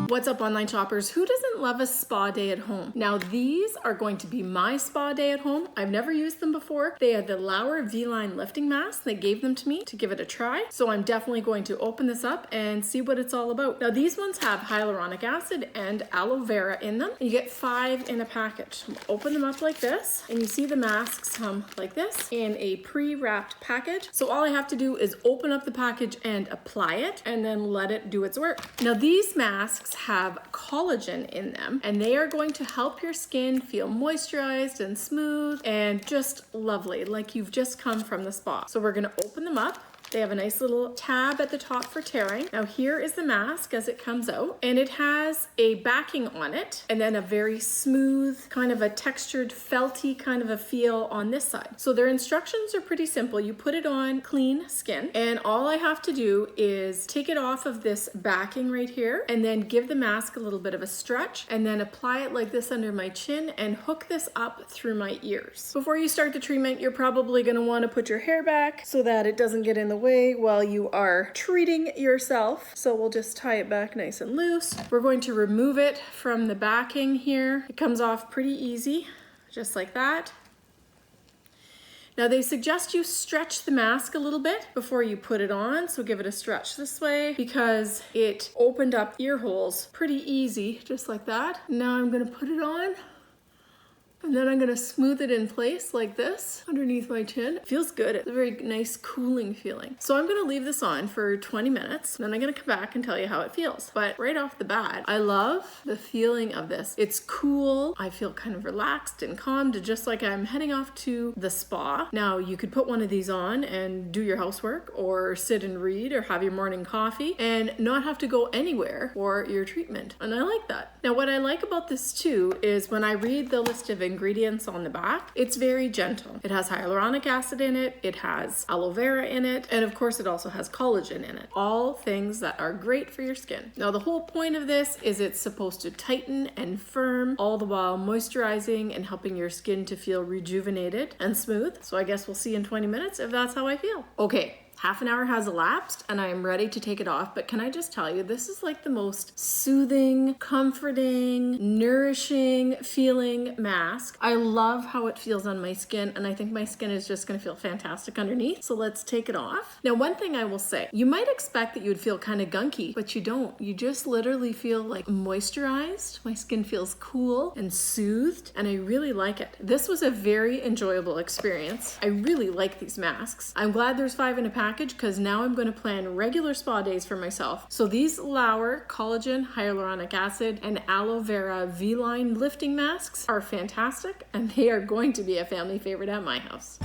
What's up, online shoppers? Who doesn't love a spa day at home? Now, these are going to be my spa day at home. I've never used them before. They are the Lauer V-Line lifting mask. They gave them to me to give it a try. So I'm definitely going to open this up and see what it's all about. Now, these ones have hyaluronic acid and aloe vera in them. You get 5 in a package. Open them up like this, and you see the masks come like this in a pre-wrapped package. So all I have to do is open up the package and apply it, and then let it do its work. Now, these masks have collagen in them, and they are going to help your skin feel moisturized and smooth and just lovely, like you've just come from the spa. So we're going to open them up. They have a nice little tab at the top for tearing. Now here is the mask as it comes out, and it has a backing on it and then a very smooth, kind of a textured, felty kind of a feel on this side. So their instructions are pretty simple. You put it on clean skin, and all I have to do is take it off of this backing right here and then give the mask a little bit of a stretch and then apply it like this under my chin and hook this up through my ears. Before you start the treatment, you're probably going to want to put your hair back so that it doesn't get in the way while you are treating yourself. So we'll just tie it back nice and loose. We're going to remove it from the backing here. It comes off pretty easy, just like that. Now they suggest you stretch the mask a little bit before you put it on, so give it a stretch this way because it opened up ear holes pretty easy, just like that. Now I'm gonna put it on, and then I'm gonna smooth it in place like this underneath my chin. It feels good. It's a very nice cooling feeling. So I'm gonna leave this on for 20 minutes. Then I'm gonna come back and tell you how it feels. But right off the bat, I love the feeling of this. It's cool. I feel kind of relaxed and calmed, just like I'm heading off to the spa. Now you could put one of these on and do your housework or sit and read or have your morning coffee and not have to go anywhere for your treatment. And I like that. Now what I like about this too is when I read the list of ingredients on the back, it's very gentle. It has hyaluronic acid in it, it has aloe vera in it, and of course it also has collagen in it. All things that are great for your skin. Now the whole point of this is it's supposed to tighten and firm, all the while moisturizing and helping your skin to feel rejuvenated and smooth. So I guess we'll see in 20 minutes if that's how I feel. Okay. Half an hour has elapsed and I am ready to take it off, but can I just tell you, this is like the most soothing, comforting, nourishing feeling mask. I love how it feels on my skin, and I think my skin is just gonna feel fantastic underneath. So let's take it off. Now, one thing I will say, you might expect that you would feel kind of gunky, but you don't. You just literally feel like moisturized. My skin feels cool and soothed, and I really like it. This was a very enjoyable experience. I really like these masks. I'm glad there's 5 in a package, because now I'm going to plan regular spa days for myself. So these Lauer collagen, hyaluronic acid, and aloe vera V-Line lifting masks are fantastic, and they are going to be a family favorite at my house.